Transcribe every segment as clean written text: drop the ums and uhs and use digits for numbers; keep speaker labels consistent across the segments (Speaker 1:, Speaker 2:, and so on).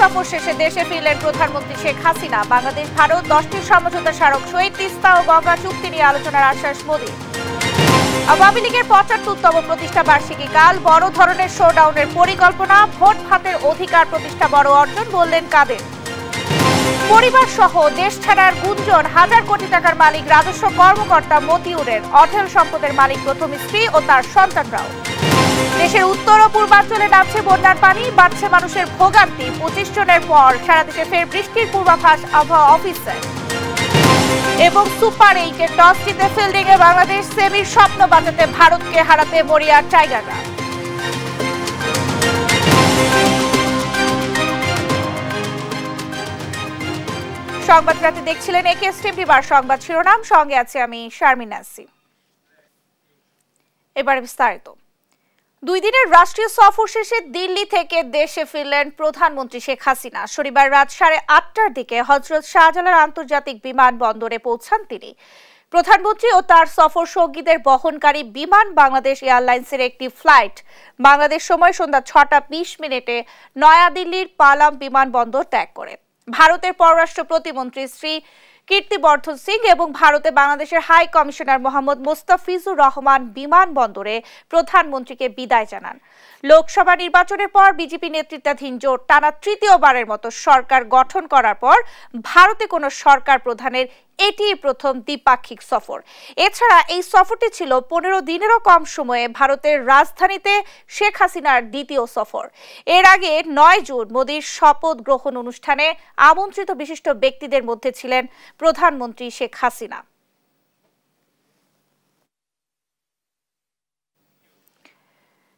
Speaker 1: সফর শেষে দেশে ফিরলেন প্রধানমন্ত্রী শেখ হাসিনা। বাংলাদেশ ভারত 10টি সমঝোতা স্মারক সই, তিস্তা ও গঙ্গা চুক্তি নিয়ে আলোচনার আশ্বাস মোদী। আওয়ামী লীগের 75তম প্রতিষ্ঠা বার্ষিকী কাল, বড় ধরনের শোডাউনের পরিকল্পনা, ভোট ভাতের অধিকার প্রতিষ্ঠা বড় অর্জন বললেন কাদের। পরিবার সহ দেশ ছাড়ার গুঞ্জন, হাজার কোটি টাকার মালিক রাজস্ব কর্মকর্তা মতিউরের, অঢেল সম্পদের মালিক প্রথম স্ত্রী ও তার সন্তানরাও। দেশের উত্তর ও পূর্বাঞ্চলে নামছে বন্যার পানি, বাড়ছে মানুষের ভোগান্তি। 25 জনের পর সারা দেশে ফের বৃষ্টির পূর্বাভাস আবহাওয়া অফিসের। এবং সুপার 8-এ টস জিতে ফিল্ডিং এ বাংলাদেশ, সেমির স্বপ্ন বাঁচাতে ভারতকে হারাতে মরিয়া টাইগাররা। সংবাদ রাতে দেখছিলেন একে স্ট্রিম টিভার সংবাদ শিরোনাম, সঙ্গে আছে আমি শারমিন নাসি। এবারে বিস্তারিত। 2 দিনের রাষ্ট্রীয় সফর শেষে দিল্লি থেকে দেশে ফিরলেন প্রধানমন্ত্রী শেখ হাসিনা। শনিবার রাত 8:30টার দিকে হযরত শাহজালাল আন্তর্জাতিক বিমানবন্দরে পৌঁছান তিনি। প্রধানমন্ত্রী ও তার সফর সঙ্গীদের বহনকারী বিমান বাংলাদেশ এয়ারলাইন্সের একটি ফ্লাইট বাংলাদেশ সময় সন্ধ্যা 6:20 নয়াদিল্লির পালাম বিমানবন্দর ত্যাগ করে। ভারতের পররাষ্ট্র প্রতিমন্ত্রী শ্রী কীর্তিবর্ধন সিং এবং ভারতে বাংলাদেশের হাই কমিশনার মোহাম্মদ মোস্তাফিজুর রহমান বিমানবন্দরে প্রধানমন্ত্রীকে বিদায় জানান। লোকসভা নির্বাচনের পর বিজেপি নেতৃত্বাধীন জোট টানা তৃতীয়বারের মতো সরকার গঠন করার পর ভারতে কোনো সরকার প্রধানের এটিই প্রথম দ্বিপাক্ষিক সফর। এছাড়া এই সফরটি ছিল 15 দিনেরও কম সময়ে ভারতের রাজধানীতে শেখ হাসিনার দ্বিতীয় সফর। এর আগে 9 জুন মোদির শপথ গ্রহণ অনুষ্ঠানে আমন্ত্রিত বিশিষ্ট ব্যক্তিদের মধ্যে ছিলেন প্রধানমন্ত্রী শেখ হাসিনা।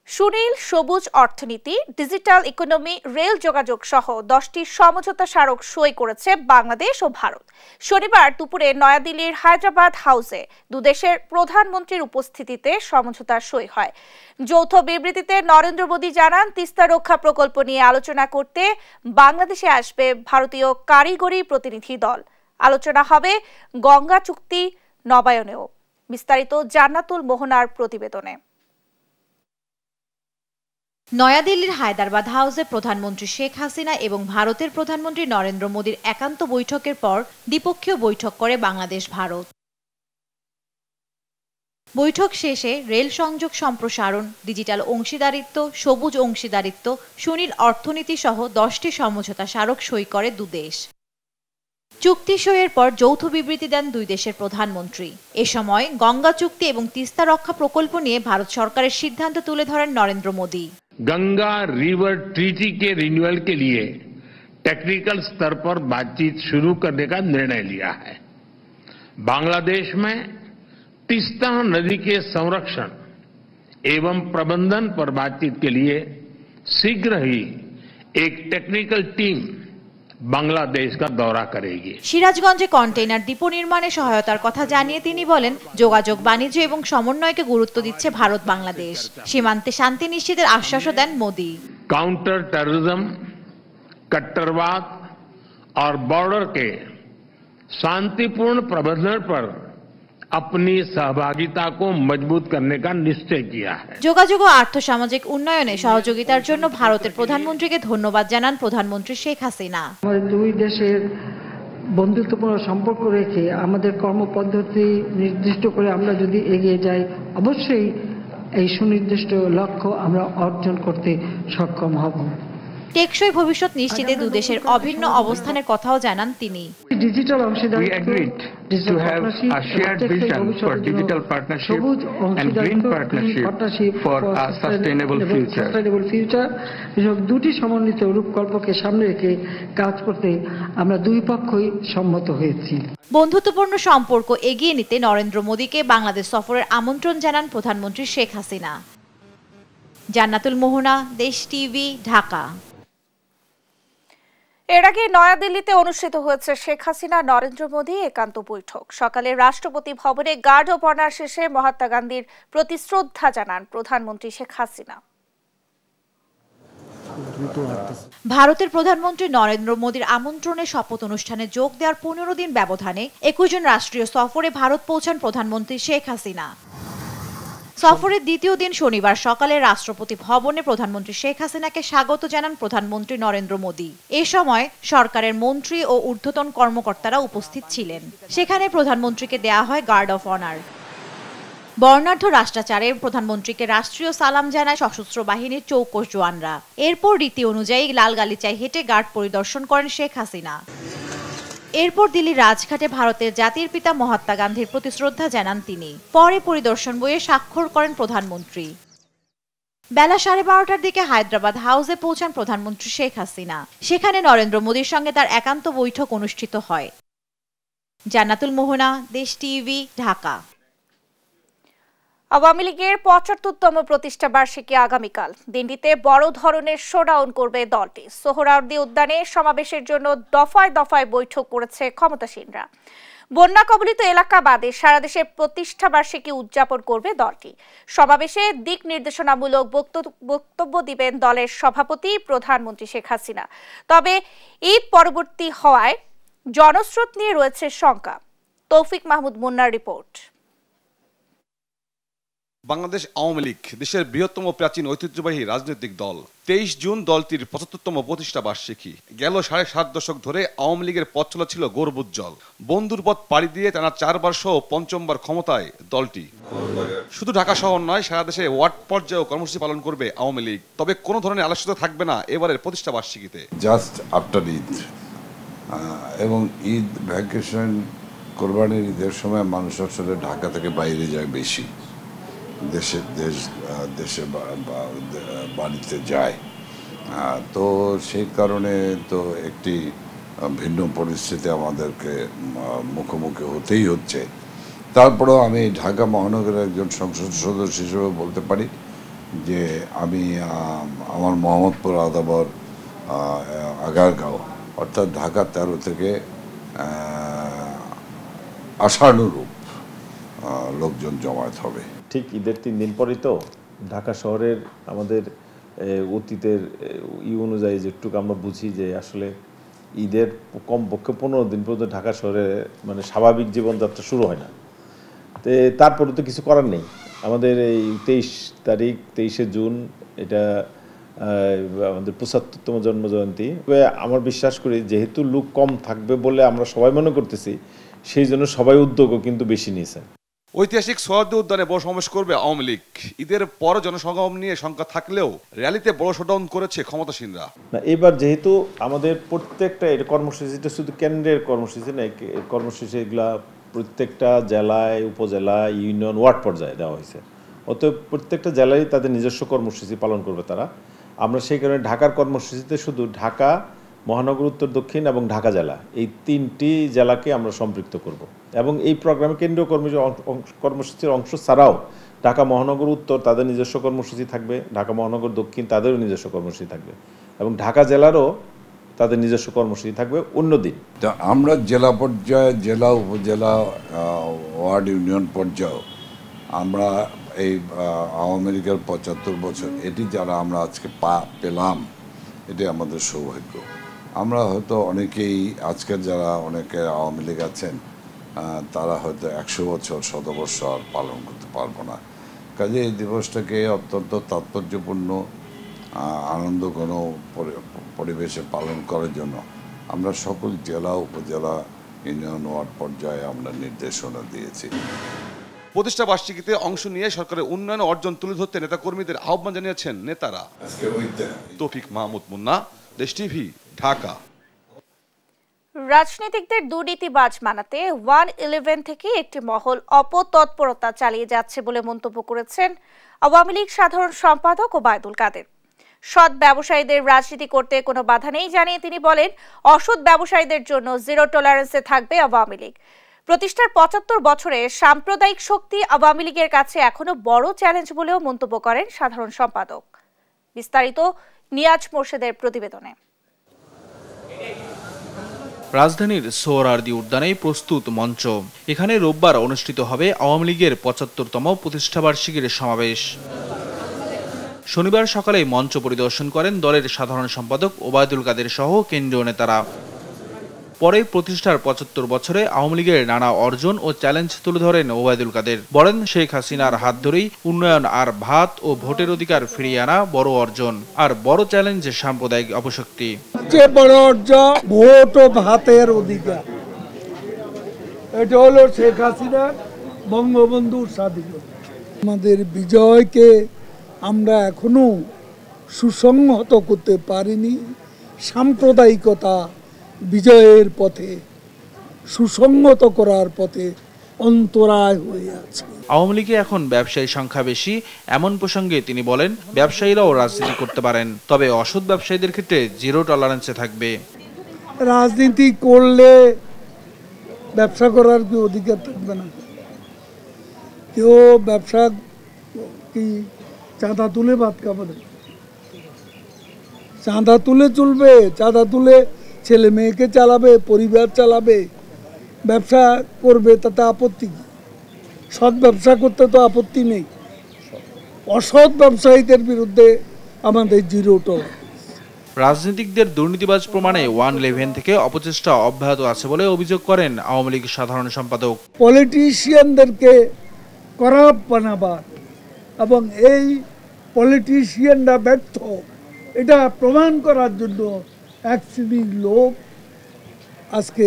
Speaker 1: সুনীল, সবুজ অর্থনীতি, ডিজিটাল ইকোনমি, রেল যোগাযোগ সহ 10টি সমঝোতা স্মারক সই করেছে বাংলাদেশ ও ভারত। শনিবার দুপুরে নয়াদিল্লির হায়দ্রাবাদ হাউসে দুদেশের প্রধানমন্ত্রীর উপস্থিতিতে সমঝোতা সই হয়। যৌথ বিবৃতিতে নরেন্দ্র মোদী জানান, তিস্তা রক্ষা প্রকল্প নিয়ে আলোচনা করতে বাংলাদেশে আসবে ভারতীয় কারিগরি প্রতিনিধি দল। আলোচনা হবে গঙ্গা চুক্তি নবায়নেও। বিস্তারিত জান্নাতুল মোহনার প্রতিবেদনে।
Speaker 2: নয়াদিল্লির হায়দ্রাবাদ হাউসে প্রধানমন্ত্রী শেখ হাসিনা এবং ভারতের প্রধানমন্ত্রী নরেন্দ্র মোদীর একান্ত বৈঠকের পর দ্বিপক্ষীয় বৈঠক করে বাংলাদেশ ভারত। বৈঠক শেষে রেল সংযোগ সম্প্রসারণ, ডিজিটাল অংশীদারিত্ব, সবুজ অংশীদারিত্ব, সুনীল অর্থনীতি সহ 10টি সমঝোতা স্মারক সই করে দুদেশ। চুক্তি সইয়ের পর যৌথ বিবৃতি দেন 2 দেশের প্রধানমন্ত্রী। এ সময় গঙ্গা চুক্তি এবং তিস্তা রক্ষা প্রকল্প নিয়ে ভারত সরকারের সিদ্ধান্ত তুলে ধরেন নরেন্দ্র মোদী।
Speaker 3: गंगा रिवर ट्रीटी के रिन्यूअल के लिए टेक्निकल स्तर पर बातचीत शुरू करने का निर्णय लिया है। बांग्लादेश में तीस्ता नदी के संरक्षण एवं प्रबंधन पर बातचीत के लिए शीघ्र ही एक टेक्निकल टीम বাংলাদেশ का दौरा करेगी।
Speaker 2: সিরাজগঞ্জে কন্টেইনার ডিপো নির্মাণে সহায়তার কথা জানিয়ে তিনি বলেন, যোগাযোগ, বাণিজ্য এবং সমন্বয়কে গুরুত্ব দিচ্ছে ভারত বাংলাদেশ। সীমান্তে শান্তি নিশ্চিতের আশ্বাসও দেন মোদী।
Speaker 3: काउंटर टेररिज्म, कट्टरवाद और बॉर्डर के शांतिपूर्ण प्रबंधन पर अपनी सहभागिता को मजबूत करने का निश्चय किया है।
Speaker 2: যোগাযোগ ও আর্থসামাজিক উন্নয়নে সহযোগিতার জন্য ভারতের প্রধানমন্ত্রীকে ধন্যবাদ জানান প্রধানমন্ত্রী শেখ হাসিনা।
Speaker 4: আমাদের 2 দেশের বন্ধুত্বপূর্ণ সম্পর্ক রেখে আমাদের কর্মপদ্ধতি নির্দিষ্ট করে আমরা যদি এগিয়ে যাই, অবশ্যই এই সুনির্দিষ্ট লক্ষ্য আমরা অর্জন করতে সক্ষম হব।
Speaker 2: টেকসই ভবিষ্যৎ নিশ্চিতে 2 দেশের অভিন্ন অবস্থানের কথাও জানান তিনি।
Speaker 4: ডিজিটাল অংশীদারিত্ব,
Speaker 5: We agreed to have a shared vision for digital partnership and green partnership for a sustainable future.
Speaker 4: এসব 2টি সমন্বিত রূপকল্পকে সামনে রেখে কাজ করতে আমরা 2 পক্ষই সম্মত হয়েছি।
Speaker 2: বন্ধুত্বপূর্ণ সম্পর্ক এগিয়ে নিতে নরেন্দ্র মোদীকে বাংলাদেশ সফরের আমন্ত্রণ জানান প্রধানমন্ত্রী শেখ হাসিনা। জান্নাতুল মোহনা, দেশ টিভি, ঢাকা।
Speaker 1: এর আগে নয়াদিল্লিতে অনুষ্ঠিত হয়েছে শেখ হাসিনা নরেন্দ্র মোদী একান্ত বৈঠক। সকালে রাষ্ট্রপতি ভবনে গার্ড অব অনার শেষে মহাত্মা গান্ধীর প্রতি শ্রদ্ধা জানান প্রধানমন্ত্রী শেখ হাসিনা।
Speaker 2: ভারতের প্রধানমন্ত্রী নরেন্দ্র মোদীর আমন্ত্রণে শপথ অনুষ্ঠানে যোগ দেওয়ার 15 দিন ব্যবধানে 21 জন রাষ্ট্রীয় সফরে ভারত পৌঁছান প্রধানমন্ত্রী শেখ হাসিনা। সফরের দ্বিতীয় দিন শনিবার সকালে রাষ্ট্রপতি ভবনে প্রধানমন্ত্রী শেখ হাসিনাকে স্বাগত জানান প্রধানমন্ত্রী নরেন্দ্র মোদী। এ সময় সরকারের মন্ত্রী ও ঊর্ধ্বতন কর্মকর্তারা উপস্থিত ছিলেন। সেখানে প্রধানমন্ত্রীকে দেয়া হয় গার্ড অফ অনার। বর্ণাঢ্য রাষ্ট্রাচারে প্রধানমন্ত্রীকে রাষ্ট্রীয় সালাম জানায় সশস্ত্র বাহিনীর চৌকস জওয়ানরা। এরপর রীতি অনুযায়ী লাল গালিচায় হেঁটে গার্ড পরিদর্শন করেন শেখ হাসিনা। এরপর দিল্লির রাজঘাটে ভারতের জাতির পিতা মহাত্মা গান্ধীর প্রতি শ্রদ্ধা জানান তিনি। পরে পরিদর্শন বইয়ে স্বাক্ষর করেন প্রধানমন্ত্রী। বেলা 12:30টার দিকে হায়দ্রাবাদ হাউসে পৌঁছান প্রধানমন্ত্রী শেখ হাসিনা। সেখানে নরেন্দ্র মোদীর সঙ্গে তার একান্ত বৈঠক অনুষ্ঠিত হয়। জান্নাতুল মোহনা, দেশ টিভি, ঢাকা।
Speaker 1: আওয়ামী লীগের ৭৫তম প্রতিষ্ঠা বার্ষিকী আগামীকাল। দিনটিতে বড় ধরনের শোডাউন করবে দলটি। সোহরাওয়ার্দী উদ্যানে সমাবেশের জন্য দফায় দফায় বৈঠক করেছে ক্ষমতাসীনরা। বন্যা কবলিত এলাকা বাদে সারা দেশে প্রতিষ্ঠা বার্ষিকী উদযাপন করবে দলটি। সমাবেশে দিক নির্দেশনামূলক বক্তব্য দিবেন দলের সভাপতি প্রধানমন্ত্রী শেখ হাসিনা। তবে ঈদ পরবর্তী হওয়ায় জনস্রোত নিয়ে রয়েছে শঙ্কা। তৌফিক মাহমুদ মুন্নার রিপোর্ট।
Speaker 6: বাংলাদেশ আওয়ামী লীগ দেশের বৃহত্তম প্রাচীন ঐতিহ্যবাহী রাজনৈতিক দল। 23 জুন দলটির ৭৫তম প্রতিষ্ঠা বার্ষিকী। গেল ৭.৫ দশক ধরে আওয়ামী লীগের পথ চলা ছিল গৌরবোজ্জ্বল। বন্ধুর পথ পাড়ি দিয়ে টানা 4 বার সহ পঞ্চমবার ক্ষমতায় দলটি। শুধু ঢাকা শহর নয়, সারা দেশে ওয়ার্ড পর্যায়েও কর্মসূচি পালন করবে আওয়ামী লীগ। তবে কোনো ধরনের আলস্যতা থাকবে না এবারের প্রতিষ্ঠা বার্ষিকীতে।
Speaker 7: জাস্ট আফটার ঈদ এবং ঈদ ভ্যাকেশন, কোরবানির ঈদের সময় মানুষ আসলে ঢাকা থেকে বাইরে যায় বেশি, দেশে বাড়িতে যায়। তো সেই কারণে তো একটি ভিন্ন পরিস্থিতি আমাদেরকে মুখোমুখি হতেই হচ্ছে। তারপরেও আমি ঢাকা মহানগরের একজন সংসদ সদস্য হিসেবে বলতে পারি যে আমি আমার মোহাম্মদপুর, আদাবর, আগারগাঁও অর্থাৎ ঢাকা 13 থেকে আশানুরূপ লোকজন জমায়েত হবে।
Speaker 8: ঠিক ঈদের 3 দিন পরেই তো ঢাকা শহরের আমাদের অতীতের অনুযায়ী যেটুকু আমরা বুঝি যে আসলে ঈদের কমপক্ষে 15 দিন পর্যন্ত ঢাকা শহরে মানে স্বাভাবিক জীবনযাত্রা শুরু হয় না। তো তারপরে তো কিছু করার নেই। আমাদের এই 23 জুন এটা আমাদের ৭৫তম জন্মজয়ন্তী। আমার বিশ্বাস করি যেহেতু লোক কম থাকবে বলে আমরা সবাই মনে করতেছি, সেই জন্য সবাই উদ্যোগও কিন্তু বেশি নিয়েছে।
Speaker 6: ঐতিহাসিক সোহরাওয়ার্দী উদ্যানে বড় সমাবেশ করবে আওয়ামী লীগ। ঈদের পর জনসমাগম নিয়ে শঙ্কা থাকলেও র্যালিতে বড় শোডাউন করেছে ক্ষমতাসীনরা।
Speaker 8: না, এবার যেহেতু আমাদের প্রত্যেকটা এটা কর্মসূচিটা শুধু কেন্দ্রের কর্মসূচি নয়, কর্মসূচি এগুলা প্রত্যেকটা জেলায়, উপজেলা, ইউনিয়ন, ওয়ার্ড পর্যায়ে দেওয়া হয়েছে। অতএব প্রত্যেকটা জেলায় তাদের নিজস্ব কর্মসূচি পালন করবে তারা। আমরা সেই কারণে ঢাকার কর্মসূচিতে শুধু ঢাকা মহানগর, উত্তর, দক্ষিণ এবং ঢাকা জেলা, এই 3টি জেলাকে আমরা সম্পৃক্ত করব। এবং এই প্রোগ্রামে কেন্দ্রীয় কর্মসূচির অংশ ছাড়াও ঢাকা মহানগর উত্তর তাদের নিজস্ব কর্মসূচি থাকবে, ঢাকা মহানগর দক্ষিণ তাদেরও নিজস্ব কর্মসূচি থাকবে এবং ঢাকা জেলারও তাদের নিজস্ব কর্মসূচি থাকবে অন্যদিন।
Speaker 7: আমরা জেলা পর্যায়ে, জেলা, উপজেলা, ওয়ার্ড, ইউনিয়ন পর্যায়ে আমরা এই আওয়ামী লীগের ৭৫ বছর এটি যারা আমরা আজকে পেলাম, এটি আমাদের সৌভাগ্য। আমরা হয়তো অনেকেই আজকের যারা অনেকে আওয়ামী লীগ আছেন তারা হয়তো 100 বছর, 100 বছর আর পালন করতে পারবো না। কাজে এই দিবসটাকে অত্যন্ত তাৎপর্যপূর্ণ, আনন্দঘন পরিবেশে পালন করার জন্য আমরা সকল জেলা, উপজেলা, ইউনিয়ন, ওয়ার্ড পর্যায়ে আমরা নির্দেশনা দিয়েছি।
Speaker 6: প্রতিষ্ঠা বার্ষিকীতে অংশ নিয়ে সরকারের উন্নয়ন অর্জন তুলে ধরতে নেতাকর্মীদের আহ্বান জানিয়েছেন নেতারা। তৌফিক মাহমুদ মুন্না, দেশ টিভি, ঢাকা।
Speaker 1: রাজনীতিকদের দুর্নীতিবাজ মানাতে 111 থেকে একটি মহল অপতৎপরতা চালিয়ে যাচ্ছে বলে মন্তব্য করেছেন আওয়ামী লীগ সাধারণ সম্পাদক ওবায়দুল কাদের। সৎ ব্যবসায়ীদের রাজনীতি করতে কোনো বাধা নেই জানিয়ে তিনি বলেন, অসৎ ব্যবসায়ীদের জন্য জিরো টলারেন্সে থাকবে আওয়ামী লীগ। প্রতিষ্ঠার ৭৫ বছরে সাম্প্রদায়িক শক্তি আওয়ামী লীগের কাছে এখনো বড় চ্যালেঞ্জ বলেও মন্তব্য করেন সাধারণ সম্পাদক। বিস্তারিত নিয়াজ মোর্শেদের প্রতিবেদনে।
Speaker 9: রাজধানীর সোহরাওয়ার্দী উদ্যানে প্রস্তুত মঞ্চ। এখানে রোববার অনুষ্ঠিত হবে আওয়ামী লীগের ৭৫তম প্রতিষ্ঠাবার্ষিকীর সমাবেশ। শনিবার সকালে মঞ্চ পরিদর্শন করেন দলের সাধারণ সম্পাদক ওবায়দুল কাদের সহ কেন্দ্রীয় নেতারা। পরে প্রতিষ্ঠার ৭৫ বছরে আওয়ামী লীগের নানা অর্জন ও চ্যালেঞ্জ তুলে ধরেন ওবায়দুল কাদের। বলেন, শেখ হাসিনার হাত ধরেই উন্নয়ন আর ভাত ও ভোটের অধিকার ফিরিয়ে আনা বড় অর্জন, আর বড় চ্যালেঞ্জ সাম্প্রদায়িক অপশক্তি।
Speaker 10: সবচেয়ে বড় অর্জন ভোট ও ভাতের অধিকার, এটা হলো শেখ হাসিনা বঙ্গবন্ধুর স্বাধীনতা। আমাদের বিজয়কে আমরা এখনো সুসংহত করতে পারিনি। সাম্প্রদায়িকতা বিজয়ের পথে সুসংহত করার পথে অন্তরায় হয়ে আছে।
Speaker 9: আওয়ামী লীগে এখন ব্যবসায়ীর সংখ্যা বেশি, এমন প্রসঙ্গে তিনি বলেন, ব্যবসায়ীরাও রাজনীতি করতে পারেন, তবে অসৎ ব্যবসায়ীদের ক্ষেত্রে জিরো টলারেন্সে থাকবে।
Speaker 10: রাজনীতি করলে ব্যবসা করার কি অধিকার থাকবে না? কেউ ব্যবসা কি চাঁদা তুলে ভাত খাবে? চাঁদা তুলে চলবে, চাঁদা তুলে ছেলে মেয়েকে চালাবে, পরিবার চালাবে, ব্যবসা করবে, তাতে আপত্তি কি? সৎ ব্যবসা করতে তো আপত্তি নেই। অসৎ ব্যবসায়ীদের বিরুদ্ধে আমাদের জিরো টলারেন্স।
Speaker 9: রাজনীতিকদের দুর্নীতিবাজ প্রমাণে 1-11 থেকে অপচেষ্টা অব্যাহত আছে বলে অভিযোগ করেন আওয়ামী লীগ সাধারণ সম্পাদক।
Speaker 10: পলিটিশিয়ানদেরকে করাপ্ট বানাবার এবং এই পলিটিশিয়ানরা ব্যর্থ, এটা প্রমাণ করার জন্য এক শ্রেণীর লোক আজকে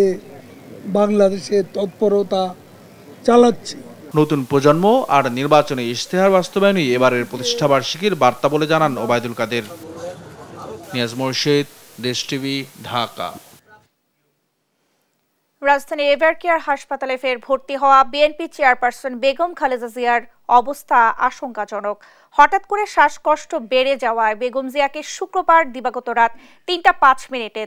Speaker 10: বাংলাদেশে তৎপরতা চালাচ্ছে।
Speaker 9: নতুন প্রজন্ম আর নির্বাচনী ইশতেহার বাস্তবায়নই এবারের প্রতিষ্ঠাবার্ষিকীর বার্তা বলে জানান ওবায়দুল কাদের। নিয়াজ মোর্শেদ, দেশ টিভি, ঢাকা।
Speaker 1: রাজধানীর এভারকেয়ার হাসপাতালে ফের ভর্তি হওয়া বিএনপি চেয়ারপারসন বেগম খালেদা জিয়ার অবস্থা আশঙ্কাজনক। হঠাৎ করে শ্বাসকষ্ট বেড়ে যাওয়ায় বেগম জিয়াকে শুক্রবার দিবাগত রাত ৩টা ৫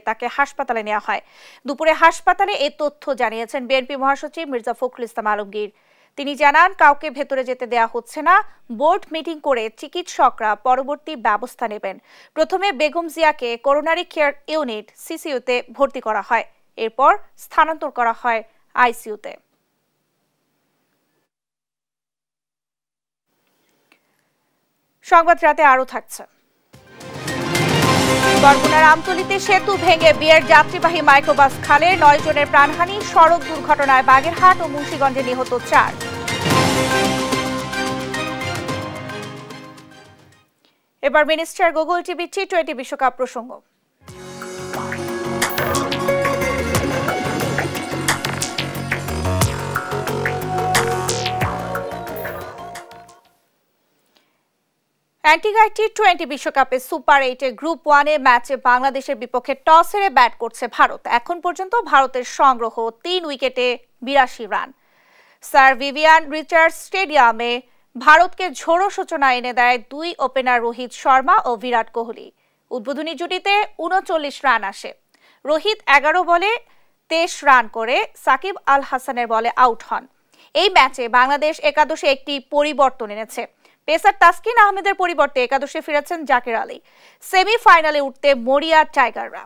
Speaker 1: তাকে হাসপাতালে নেওয়া হয়। দুপুরে হাসপাতালে এই তথ্য জানিয়েছেন বিএনপি মহাসচিব মির্জা ফখরুল ইসলাম আলমগীর। তিনি জানান, কাউকে ভেতরে যেতে দেয়া হচ্ছে না, বোর্ড মিটিং করে চিকিৎসকরা পরবর্তী ব্যবস্থা নেবেন। প্রথমে বেগম জিয়াকে করোনারি কেয়ার ইউনিট সিসিইউতে ভর্তি করা হয়, এরপর স্থানান্তর করা হয় আইসিইউতে। সংবাদ রাতে আরো থাকছে। বরগুনার আমতলীতে সেতু ভেঙে বিয়ের যাত্রীবাহী মাইক্রোবাস খালে 9 জনের প্রাণহানি। সড়ক দুর্ঘটনায় বাগেরহাট ও মুন্সিগঞ্জে নিহত 4। এবার মিনিস্টার গুগল টিভি টি20 বিশ্বকাপ প্রসঙ্গ। অ্যান্টিগায় টি20 বিশ্বকাপে সুপার 8 গ্রুপ 1 ম্যাচে বাংলাদেশের বিপক্ষে টস হেরে ব্যাট করছে ভারত। এখন পর্যন্ত ভারতের সংগ্রহ 3 উইকেটে 82 রান। স্যার ভিভিয়ান রিচার্ডস স্টেডিয়ামে ভারতকে ঝোড়ো সূচনা এনে দেয় 2 ওপেনার রোহিত শর্মা ও বিরাট কোহলি। উদ্বোধনী জুটিতে 39 রান আসে। রোহিত 11 বলে 23 রান করে সাকিব আল হাসানের বলে আউট হন। এই ম্যাচে বাংলাদেশ একাদশে একটি পরিবর্তন এনেছে। পেসার তাসকিন আহমেদের পরিবর্তে একাদশে ফিরেছেন জাকির আলী। সেমিফাইনালে উঠতে মরিয়া টাইগাররা।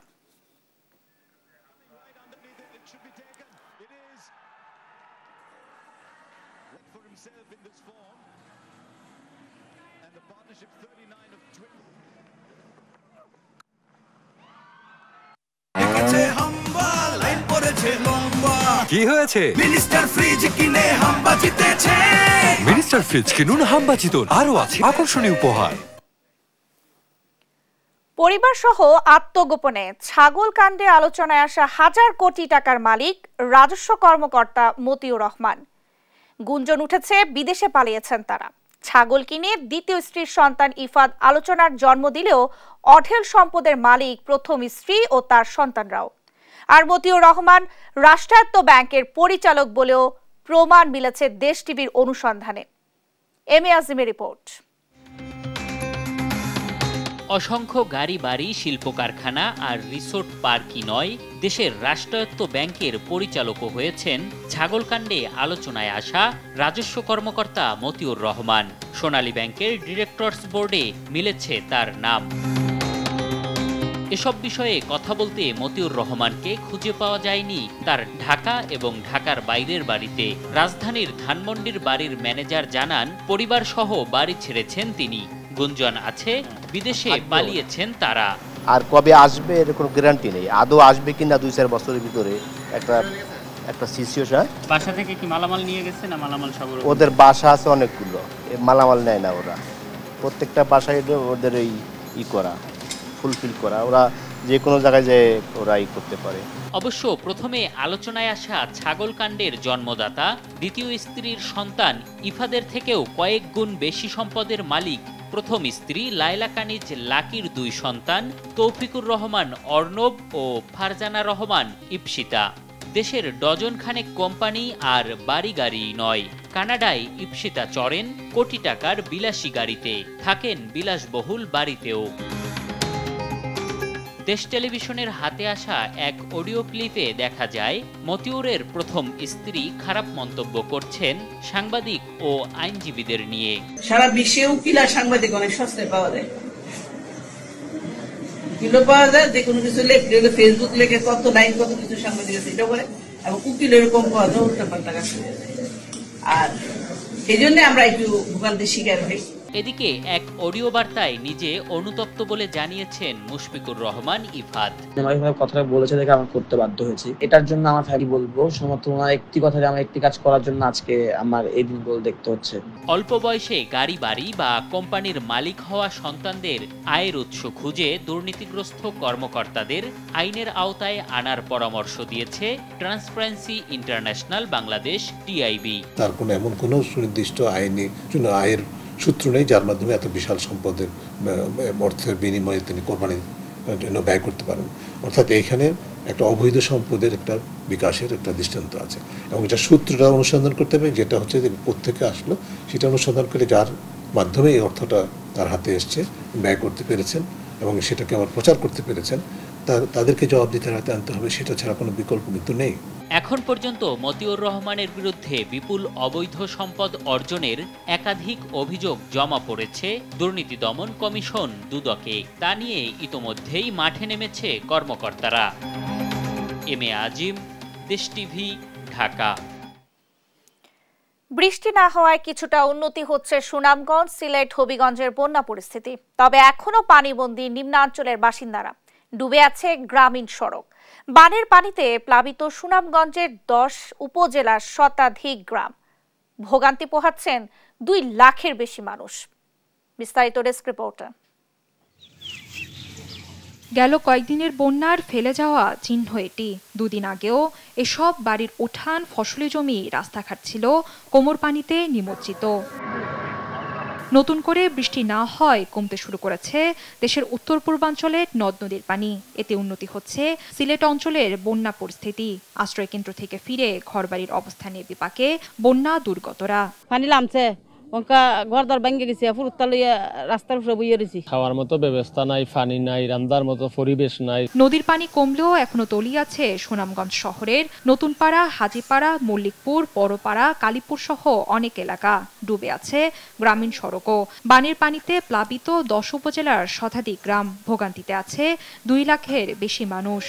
Speaker 11: কি হয়েছে?
Speaker 12: মিনিস্টার ফ্রিজ কিনে হাম্বা জিতেছে।
Speaker 11: মিনিস্টার ফ্রিজ কিনুন, হাম্বা জিতুন, আরো আছে আকর্ষণীয় উপহার।
Speaker 1: পরিবার সহ আত্মগোপনে ছাগল কাণ্ডে আলোচনায় আসা 1000 কোটি টাকার মালিক রাজস্ব কর্মকর্তা মতিউর রহমান। গুঞ্জন উঠেছে বিদেশে পালিয়েছেন তারা। ছাগল কিনে দ্বিতীয় স্ত্রীর সন্তান ইফাদ আলোচনার জন্ম দিলেও অঢেল সম্পদের মালিক প্রথম স্ত্রী ও তার সন্তানরাও। আর মতিউর রহমান রাষ্ট্রায়ত্ত ব্যাংকের পরিচালক বলেও প্রমাণ মিলেছে দেশ টিভির অনুসন্ধানে। M A আজিমের report.
Speaker 13: অসংখ্য গাড়ি বাড়ি, শিল্প কারখানা আর রিসোর্ট পার্কই নয়, দেশের রাষ্ট্রায়ত্ত ব্যাংকের পরিচালকও হয়েছেন ছাগলকাণ্ডে আলোচনায় আসা রাজস্ব কর্মকর্তা মতিউর রহমান। সোনালী ব্যাংকের ডিরেক্টরস বোর্ডে মিলেছে তার নাম। এসব বিষয়ে কথা বলতে মতিউর রহমানকে খুঁজে পাওয়া যায়নি তার ঢাকা এবং ঢাকার বাইরের বাড়িতে। রাজধানীর ধানমন্ডির বাড়ির ম্যানেজার জানান, পরিবার সহ বাড়ি ছেড়েছেন তিনি। গুঞ্জন আছে বিদেশে পালিয়েছেন তারা।
Speaker 14: আর কবে আসবে এর কোনো গ্যারান্টি নেই। আদৌ আসবে কিনা 2-4 বছরের ভিতরে একটা সিচুয়েশন।
Speaker 13: বাসা থেকে কি মালামাল নিয়ে গেছে না মালামাল সব?
Speaker 14: ওদের বাসা আছে অনেকগুলো, মালামাল নেয় না ওরা। প্রত্যেকটা বাসায় ওদের করা ফুলফিল করা, ওরা যে কোনো জায়গায় যে ওরা করতে পারে।
Speaker 13: অবশ্য প্রথমে আলোচনায় আসা ছাগলকাণ্ডের জন্মদাতা দ্বিতীয় স্ত্রীর সন্তান ইফাদের থেকেও কয়েক গুণ বেশি সম্পদের মালিক প্রথম স্ত্রী লায়লা কানিজ লাকির 2 সন্তান তৌফিকুর রহমান অর্ণব ও ফারজানা রহমান ইপসিতা। দেশের ডজন খানেক কোম্পানি আর বাড়ি গাড়ি নয়, কানাডায় ইপসিতা চড়েন কোটি টাকার বিলাসী গাড়িতে, থাকেন বিলাসবহুল বাড়িতেও। দেশ টেলিভিশনের হাতে আসা এক অডিও ক্লিপে দেখা যায় মতিউরের প্রথম স্ত্রী খারাপ মন্তব্য করছেন সাংবাদিক ও আইনজীবীদের নিয়ে।
Speaker 15: সারা বিশ্বে উকিল আর সাংবাদিক অনেক সস্তায় পাওয়া যায়, কিলো পাওয়া যায়, যে কোনো কিছু লেখলে ফেসবুক লেখে কত লাইন কত কিছু সাংবাদিক আছে এটা করে, এবং উকিল এরকম পাওয়া যায় উল্টাপাল্টা কাজ করে। আর এই জন্য আমরা একটু ভোগান্তির শিকার হই।
Speaker 13: এদিকে এক অডিও বার্তায় নিজে অনুতপ্ত বলে জানিয়েছেন মুশফিকুর রহমান ইফাদ।
Speaker 16: কথাটা বলেছে দেখে আমার করতে বাধ্য হয়েছি। এটার জন্য আমার ফ্যামিলি বলবো সমর্থন একটি কথায় আমার একটি কাজ করার জন্য আজকে আমার এই দিনগুলো দেখতে হচ্ছে।
Speaker 13: অল্প বয়সে গাড়ি বাড়ি বা কোম্পানির মালিক হওয়া সন্তানদের আয়ের উৎস খুঁজে দুর্নীতিগ্রস্ত কর্মকর্তাদের আইনের আওতায় আনার পরামর্শ দিয়েছে ট্রান্সপারেন্সি ইন্টারন্যাশনাল বাংলাদেশ টিআইবি।
Speaker 17: তার কোনো এমন কোনো সুনির্দিষ্ট আইনি আয়ের সূত্র নেই যার মাধ্যমে এত বিশাল সম্পদের অর্থের বিনিময়ে তিনি কোরবানির জন্য ব্যয় করতে পারেন। অর্থাৎ এইখানে একটা অবৈধ সম্পদের একটা বিকাশের একটা দৃষ্টান্ত আছে এবং এটা সূত্রটা অনুসন্ধান করতে হবে, যেটা হচ্ছে যে কোত্থেকে আসলো সেটা অনুসন্ধান করে যার মাধ্যমে এই অর্থটা তার হাতে এসছে, ব্যয় করতে পেরেছেন এবং সেটাকে আবার প্রচার করতে পেরেছেন, তাদেরকে জবাবদিহিতার হাতে আনতে হবে, সেটা ছাড়া কোনো বিকল্প কিন্তু নেই।
Speaker 13: এখন পর্যন্ত মতিউর রহমানের বিরুদ্ধে বিপুল অবৈধ সম্পদ অর্জনের একাধিক অভিযোগ জমা পড়েছে দুর্নীতি দমন কমিশন দুদকে। তা নিয়ে ইতোমধ্যেই মাঠে নেমেছে কর্মকর্তারা। এম এ আজিম, দেশ টিভি, ঢাকা।
Speaker 1: বৃষ্টি না হওয়ায় কিছুটা উন্নতি হচ্ছে সুনামগঞ্জ, সিলেট, হবিগঞ্জের বন্যা পরিস্থিতি। তবে এখনো পানিবন্দী নিম্নাঞ্চলের বাসিন্দারা, ডুবে আছে গ্রামীণ সড়ক। বানের পানিতে প্লাবিত সুনামগঞ্জের 10 উপজেলার শতাধিক গ্রাম। ভোগান্তি পোহাচ্ছেন 2 লাখের বেশি মানুষ। বিস্তারিত ডেস্ক রিপোর্টে।
Speaker 18: গেল কয়েকদিনের বন্যার ফেলে যাওয়া চিহ্ন এটি। 2 দিন আগেও এসব বাড়ির উঠান, ফসলি জমি, রাস্তাঘাট ছিল কোমর পানিতে নিমজ্জিত। নতুন করে বৃষ্টি না হয় কমতে শুরু করেছে দেশের উত্তর পূর্বাঞ্চলের নদ নদীর পানি। এতে উন্নতি হচ্ছে সিলেট অঞ্চলের বন্যা পরিস্থিতি। আশ্রয় কেন্দ্র থেকে ফিরে ঘরবাড়ির অবস্থানে বিপাকে বন্যা দুর্গতরা।
Speaker 19: পানি নামছে, ঘরদর ভেঙে গেছে, ফুরুত্তা লইয়া রাস্তার উপরে বইয়ে রয়েছে। খাওয়ার মতো ব্যবস্থা নাই, পানি নাই, রান্নার মতো পরিবেশ নাই।
Speaker 18: নদীর পানি কমলেও এখনো তলিয়ে আছে সুনামগঞ্জ শহরের নতুনপাড়া, হাজিপাড়া, মল্লিকপুর, বড়পাড়া, কালীপুর সহ অনেক এলাকা। ডুবে আছে গ্রামীণ সড়কও। বানের পানিতে প্লাবিত 10 উপজেলার শতাধিক গ্রাম। ভোগান্তিতে আছে 2 লাখের বেশি মানুষ।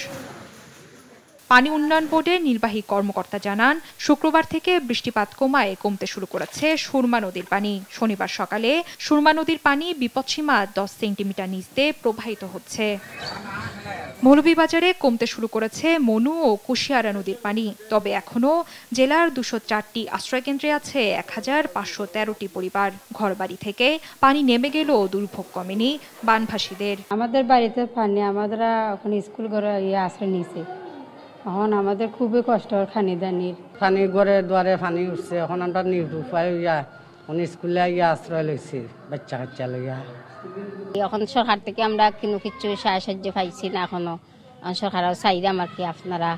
Speaker 18: পানি উন্নয়ন বোর্ডের নির্বাহী কর্মকর্তা জানান, শুক্রবার থেকে বৃষ্টিপাত কমতে শুরু করেছে সুরমা নদীর পানি। শনিবার সকালে সুরমা নদীর পানি বিপদসীমা 10 সেন্টিমিটার নিচ দিয়ে প্রবাহিত হচ্ছে। মৌলভীবাজারে কমতে শুরু করেছে মনু ও কুশিয়ারা নদীর পানি। তবে এখনো জেলার 204টি আশ্রয়কেন্দ্রে আছে 1513টি পরিবার। ঘরবাড়ি থেকে পানি নেমে গেলেও দুর্ভোগ কমেনি বানভাসীদের।
Speaker 20: আমাদের বাড়িতে পানি, আমরা এখন স্কুল ঘরে আশ্রয় নিয়েছি। এখন আমাদের খুবই কষ্ট, খানি দানির
Speaker 21: পানি ঘরে দুয়ারে পানি উঠছে। এখন আমরা নিরুপায় স্কুলে আশ্রয় লইছি বাচ্চা কাচ্চা লইয়া।
Speaker 22: এখন সরকার থেকে আমরা কোনো কিছু সাহায্য পাইছি না এখনো। সরকারও চাইলে আমার কি আপনারা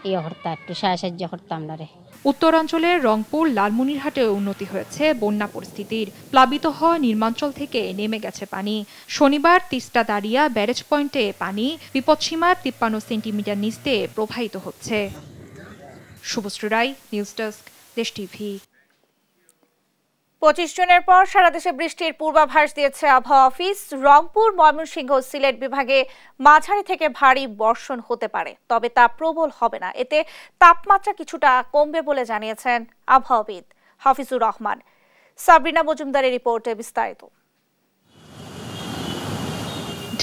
Speaker 22: এই হর্তা একটু সাহায্য করতাম না রে।
Speaker 18: উত্তরাঞ্চলের রংপুর, লালমনিরহাটে উন্নতি হয়েছে বন্যা পরিস্থিতির। প্লাবিত হওয়া নির্মাঞ্চল থেকে নেমে গেছে পানি। শনিবার তিস্তা দাঁড়িয়া ব্যারেজ পয়েন্টে পানি বিপদসীমার 53 সেন্টিমিটার নিচ দিয়ে প্রবাহিত হচ্ছে। শুভশ্রী রায়, নিউজ ডেস্ক, দেশ টিভি।
Speaker 1: 25 জুনের পর সারা দেশে বৃষ্টির পূর্বাভাস দিয়েছে আবহাওয়া অফিস। রংপুর, ময়মনসিংহ, সিলেট বিভাগে মাঝারি থেকে ভারী বর্ষণ হতে পারে, তবে তা প্রবল হবে না। এতে তাপমাত্রা কিছুটা কমবে বলে জানিয়েছেন আবহাওয়াবিদ হাফিজুর রহমান। সাবরিনা মজুমদারের রিপোর্টে বিস্তারিত।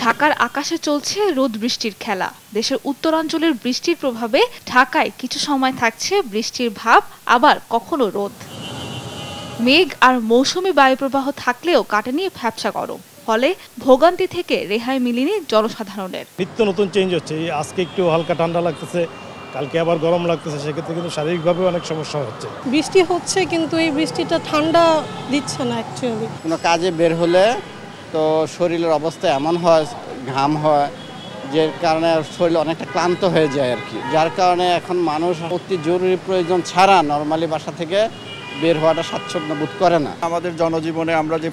Speaker 18: ঢাকার আকাশে চলছে রোদ বৃষ্টির খেলা। দেশের উত্তরাঞ্চলের বৃষ্টির প্রভাবে ঢাকায় কিছু সময় থাকছে বৃষ্টির ভাব, আবার কখনো রোদ। মেঘ আর মৌসুমী বায়ুপ্রবাহ থাকলেও কাটেনি ভ্যাপসা গরম, ফলে ভোগান্তি থেকে রেহাই মিলেনি জনসাধারণের।
Speaker 3: নিত্য নতুন চেঞ্জ হচ্ছে, আজকে একটু হালকা ঠান্ডা লাগতেছে, কালকে আবার গরম লাগতেছে, সেক্ষেত্রে কিন্তু শারীরিকভাবে অনেক সমস্যা হচ্ছে।
Speaker 5: বৃষ্টি হচ্ছে কিন্তু এই বৃষ্টিটা ঠান্ডা দিচ্ছে না অ্যাকচুয়ালি।
Speaker 23: কোনো কাজে বের হলে তো শরীরের অবস্থা এমন হয়, ঘাম হয়, যে কারণে শরীর অনেকটা ক্লান্ত হয়ে যায় আর কি। যার কারণে এখন মানুষ অতি জরুরি প্রয়োজন ছাড়া নর্মালি বাসা থেকে বের হওয়াটা স্বাচ্ছন্দ্য বোধ করে না।
Speaker 24: আমাদের জনজীবনে আমরা যে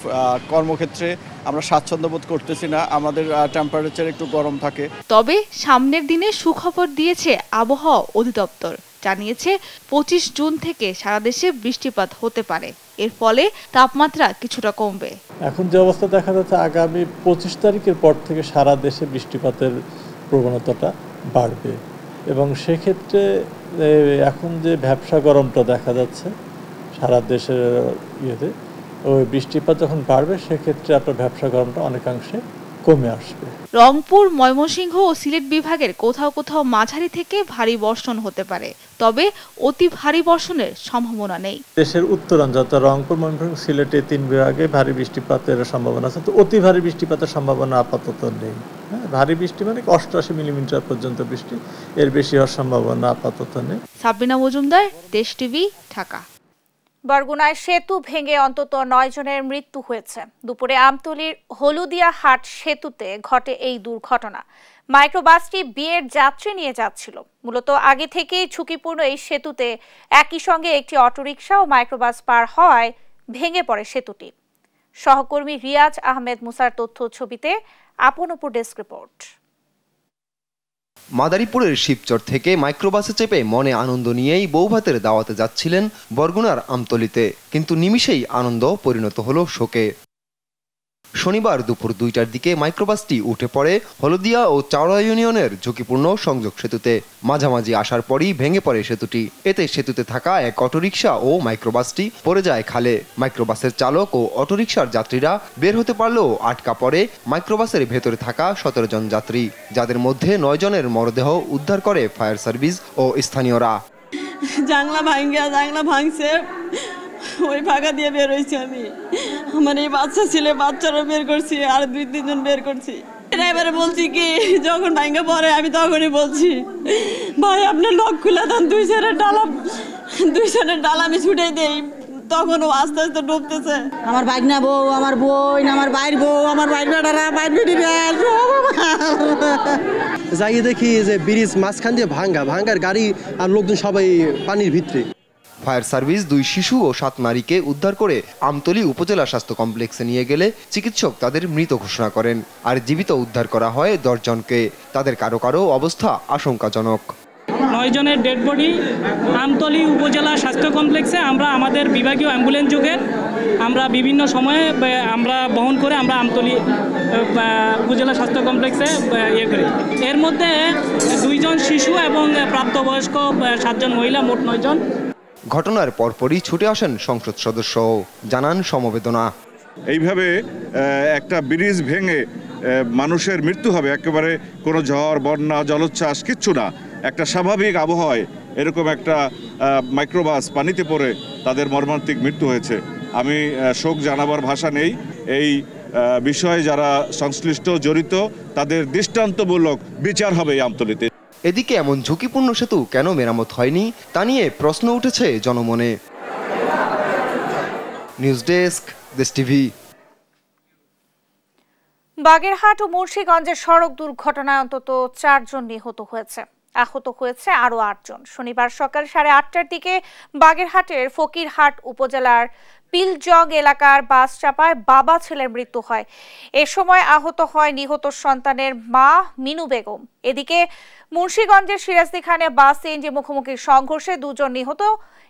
Speaker 24: কর্মক্ষেত্রে আমরা স্বাচ্ছন্দ্য বোধ করতেছি না, আমাদের টেম্পারেচার একটু গরম থাকে।
Speaker 18: তবে সামনের দিনে সুখবর দিয়েছে আবহাওয়া অধিদপ্তর। জানিয়েছে 25 জুন থেকে সারা দেশে বৃষ্টিপাত হতে পারে, এর ফলে তাপমাত্রা কিছুটা কমবে।
Speaker 8: এখন যে অবস্থা দেখা যাচ্ছে, আগামী 25 তারিখের পর থেকে সারা দেশে বৃষ্টিপাতের প্রবণতাটা বাড়বে এবং সেক্ষেত্রে এখন যে ভ্যাপসা গরমটা দেখা যাচ্ছে সারা দেশের ইয়েতে, ওই বৃষ্টিপাত যখন বাড়বে সেক্ষেত্রে আপনার ভ্যাপসা গরমটা অনেকাংশে কমে আসবে।
Speaker 18: রংপুর, ময়মনসিংহ ও সিলেট বিভাগের কোথাও কোথাও মাঝারি থেকে ভারী বর্ষণ হতে পারে, তবে অতি ভারী বর্ষণের সম্ভাবনা নেই।
Speaker 8: দেশের উত্তরাঞ্চল রংপুর, ময়মনসিংহ, সিলেটে 3 বিভাগে ভারী বৃষ্টিপাতের সম্ভাবনা আছে, তো অতি ভারী বৃষ্টিপাতের সম্ভাবনা আপাতত নেই। ভারী বৃষ্টি মানে 88 মিলিমিটার পর্যন্ত বৃষ্টি, এর বেশি হওয়ার সম্ভাবনা আপাতত নেই।
Speaker 18: সাবিনা মজুমদার, দেশ টিভি, ঢাকা।
Speaker 1: বরগুনায় সেতু ভেঙে অন্তত 9 জনের মৃত্যু হয়েছে। দুপুরে আমতলীর হলুদিয়া হাট সেতুতে ঘটে এই দুর্ঘটনা। মাইক্রোবাসটি বিয়ের যাত্রী নিয়ে যাচ্ছিল। মূলত আগে থেকেই ঝুঁকিপূর্ণ এই সেতুতে একই সঙ্গে একটি অটোরিকশা ও মাইক্রোবাস পার হওয়ায় ভেঙে পড়ে সেতুটি। সহকর্মী রিয়াজ আহমেদ মুসার তথ্য ছবিতে আপনপুর ডেস্ক রিপোর্ট।
Speaker 25: মাদারীপুরের শিবচর থেকে মাইক্রোবাসে চেপে মনে আনন্দ নিয়েই বৌভাতের দাওয়াতে যাচ্ছিলেন বরগুনার আমতলীতে, কিন্তু নিমিষেই আনন্দ পরিণত হলো শোকে। শনিবার দুপুর 2টার দিকে মাইক্রোবাসটি উঠে পড়ে হলদিয়া ও চাওড়া ইউনিয়নের ঝুঁকিপূর্ণ সংযোগ সেতুতে। মাঝামাঝি আসার পরই ভেঙে পড়ে সেতুটি। এতে সেতুতে থাকা এক অটোরিকশা ও মাইক্রোবাসটি পড়ে যায় খালে। মাইক্রোবাসের চালক ও অটোরিকশার যাত্রীরা বের হতে পারলেও আটকা পড়ে মাইক্রোবাসের ভেতরে থাকা 17 জন যাত্রী, যাদের মধ্যে 9 জনের মরদেহ উদ্ধার করে ফায়ার সার্ভিস ও স্থানীয়রা।
Speaker 5: জানলা ভাঙছে, ওই ফাঁকা দিয়ে বের হয়েছি আমি। আমার এই বাচ্চা ছেলে, বাচ্চারও বের করছি, আর 2-3 জন বের করছি। ড্রাইভারে বলছি কি, যখন ভাঙা পড়ে আমি তখনই বলছি, ভাই আপনার লক খুলে দেন, 2 জনের ডালা আমি ছুটে দেই, তখন ও আস্তে আস্তে ডুবতেছে। আমার ভাগনা বউ, আমার বোন, আমার বাইর বউ, আমার বাইর বেটারা, বাইর বেটিরা
Speaker 26: যাই দেখি যে ব্রিজ মাঝখান দিয়ে ভাঙ্গার গাড়ি আর লোকজন সবাই পানির ভিতরে।
Speaker 25: ফায়ার সার্ভিস 2 শিশু ও 7 নারীকে উদ্ধার করে আমতলী উপজেলা স্বাস্থ্য কমপ্লেক্সে নিয়ে গেলে চিকিৎসক তাদের মৃত ঘোষণা করেন, আর জীবিত উদ্ধার করা হয় 10 জনকে। তাদের কারো কারো অবস্থা আশঙ্কাজনক।
Speaker 27: 9 জনের ডেড বডি আমতলী উপজেলা স্বাস্থ্য কমপ্লেক্সে আমরা আমাদের বিভাগীয় অ্যাম্বুলেন্স যোগে আমরা বিভিন্ন সময়ে আমরা বহন করে আমরা আমতলী উপজেলা স্বাস্থ্য কমপ্লেক্সে করি। এর মধ্যে 2 জন শিশু এবং প্রাপ্তবয়স্ক 7 জন মহিলা, মোট 9 জন।
Speaker 25: ঘটনার পরপরই ছুটে আসেন সংসদ সদস্য, জানান সমবেদনা।
Speaker 28: এইভাবে একটা ব্রিজ ভেঙে মানুষের মৃত্যু হবে, একেবারে কোনো ঝড়, বন্যা, জলোচ্ছ্বাস কিচ্ছু না, একটা স্বাভাবিক আবহাওয়ায় এরকম একটা মাইক্রোবাস পানিতে পড়ে তাদের মর্মান্তিক মৃত্যু হয়েছে। আমি শোক জানাবার ভাষা নেই। এই বিষয়ে যারা সংশ্লিষ্ট জড়িত তাদের দৃষ্টান্তমূলক বিচার হবে এই আমতলীতে।
Speaker 25: এদিকে এমন ঝুঁকিপূর্ণ সেতু কেন মেরামত হয়নি তা নিয়ে প্রশ্ন উঠেছে জনমনে। নিউজ ডেস্ক, দেশ টিভি।
Speaker 1: বাগেরহাট ও মুন্সিগঞ্জের সড়ক দুর্ঘটনায় অন্তত 4 জন নিহত হয়েছে, আহত হয়েছে আরো 8 জন। শনিবার সকাল 8:30টার দিকে বাগেরহাটের ফকিরহাট উপজেলার পিলজং এলাকার বাস চাপায় বাবা ছেলের মৃত্যু হয়। এ সময় আহত হয় নিহত সন্তানের মা মিনু বেগম। এদিকে মুন্সিগঞ্জের সিরাজদিখানে বাস সিএনজি মুখোমুখি সংঘর্ষে 2 জন নিহত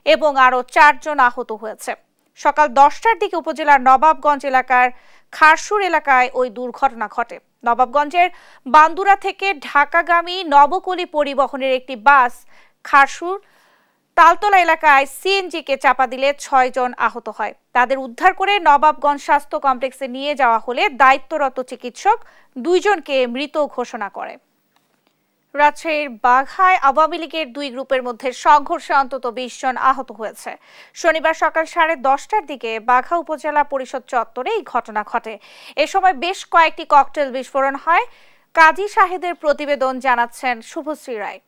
Speaker 1: এবং আরো 4 জন আহত হয়েছে। সকাল 10টার দিকে উপজেলার নবাবগঞ্জ এলাকার খারসুর এলাকায় ওই দুর্ঘটনা ঘটে। নবাবগঞ্জের বান্দুরা থেকে ঢাকাগামী নবকলি পরিবহনের একটি বাস খারসুর তালতলা এলাকায় সিএনজিকে চাপা দিলে 6 জন আহত হয়। তাদের উদ্ধার করে নবাবগঞ্জ স্বাস্থ্য কমপ্লেক্সে নিয়ে যাওয়া হলে দায়িত্বরত চিকিৎসক 2 জনকে মৃত ঘোষণা করে। রাজশাহীর বাঘায় আওয়ামী লীগের 2 গ্রুপের মধ্যে সংঘর্ষে অন্তত 20 জন আহত হয়েছে। শনিবার সকাল 10:30টার দিকে বাঘা উপজেলা পরিষদ চত্বরে এই ঘটনা ঘটে। এ সময় বেশ কয়েকটি ককটেল বিস্ফোরণ হয়। কাজী শাহেদের প্রতিবেদন জানাচ্ছেন শুভশ্রী রায়।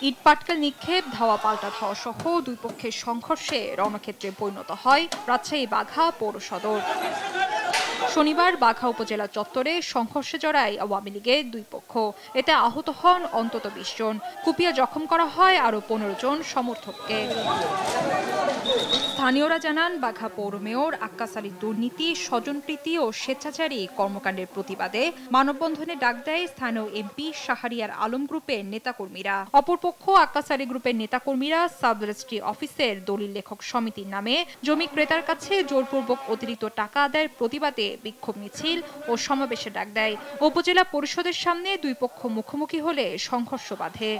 Speaker 18: ইট পাটকেল নিক্ষেপ, ধাওয়া পাল্টা ধাওয়া সহ 2 পক্ষের সংঘর্ষে রণক্ষেত্রে পরিণত হয় রাজশাহী বাঘা পৌর সদর। শনিবার বাঘা উপজেলা চত্বরে সংঘর্ষে জড়ায় আওয়ামী লীগের 2 পক্ষ। এতে আহত হন অন্তত 20 জন। কুপিয়ে জখম করা হয় আরো 15 জন সমর্থককে। স্থানীয়রা জানান, বাঘা পৌর মেয়র আক্কাস আলীর দুর্নীতি, স্বজনপ্রীতি ও স্বেচ্ছাচারী কর্মকাণ্ডের প্রতিবাদে মানববন্ধনে ডাক দেয় স্থানীয় এমপি শাহরিয়ার আলম গ্রুপের নেতাকর্মীরা। অপরপক্ষ আক্কাস আলী গ্রুপের নেতাকর্মীরা সাব রেজিস্ট্রি অফিসের দলিল লেখক সমিতির নামে জমি ক্রেতার কাছে জোরপূর্বক অতিরিক্ত টাকা আদায়ের প্রতিবাদে বিক্ষোভ মিছিল ও সমাবেশে ডাক দেয়। উপজেলা পরিষদের সামনে 2 পক্ষ মুখোমুখি হলে সংঘর্ষ বাধে।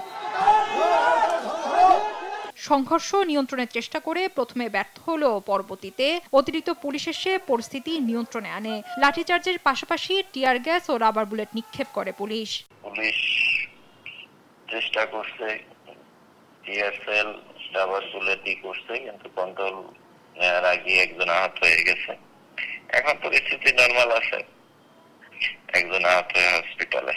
Speaker 18: সংঘর্ষ নিয়ন্ত্রণের চেষ্টা করে প্রথমে ব্যর্থ হলেও পরবর্তীতে অতিরিক্ত পুলিশ এসে পরিস্থিতি নিয়ন্ত্রণে আনে। লাঠিচার্জের পাশাপাশি টিয়ার গ্যাস ও রাবার বুলেট নিক্ষেপ করে পুলিশ।
Speaker 2: চেষ্টা করছে, টিয়ার সেল, রাবার বুলেট করছে, কিন্তু কন্ট্রোল নেওয়ার আগে একজন আহত হয়ে গেছে। এখন পরিস্থিতি নরমাল আছে, একজন আহত হয়ে হসপিটালে।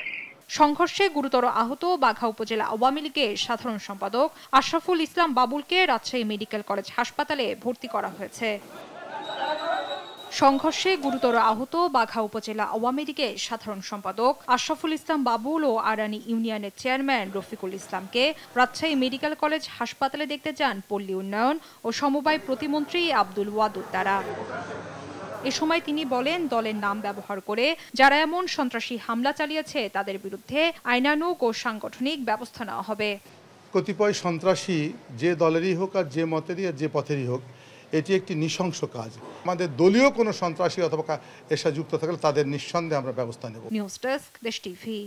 Speaker 18: সংঘর্ষে গুরুতর আহত বাঘা উপজেলা আওয়ামী লীগের সাধারণ সম্পাদক আশরাফুল ইসলাম বাবুলকে রাজশাহী মেডিকেল কলেজ হাসপাতালে ভর্তি করা হয়েছে। সংঘর্ষে গুরুতর আহত বাঘা উপজেলা আওয়ামী লীগের সাধারণ সম্পাদক আশরাফুল ইসলাম বাবুল ও আরানি ইউনিয়নের চেয়ারম্যান রফিকুল ইসলামকে রাজশাহী মেডিকেল কলেজ হাসপাতালে দেখতে যান পল্লী উন্নয়ন ও সমবায় প্রতিমন্ত্রী আব্দুল ওয়াদুদ দ্বারা। এ সময় তিনি বলেন, দলের নাম ব্যবহার করে যারা এমন সন্ত্রাসী হামলা চালিয়েছে তাদের বিরুদ্ধে আইনানুগ ও সাংগঠনিক ব্যবস্থা নেওয়া হবে।
Speaker 4: কতিপয় সন্ত্রাসী যে দলেরই হোক আর যে মতেরই আর যে পথেরই হোক, এটি একটি নৃশংস কাজ। আমাদের দলীয় কোনো সন্ত্রাসী অথবা এর সাথে যুক্ত থাকলে তাদের নিঃসন্দেহে আমরা ব্যবস্থা নেব।
Speaker 18: নিউজ ডেস্ক, দেশ টিভি।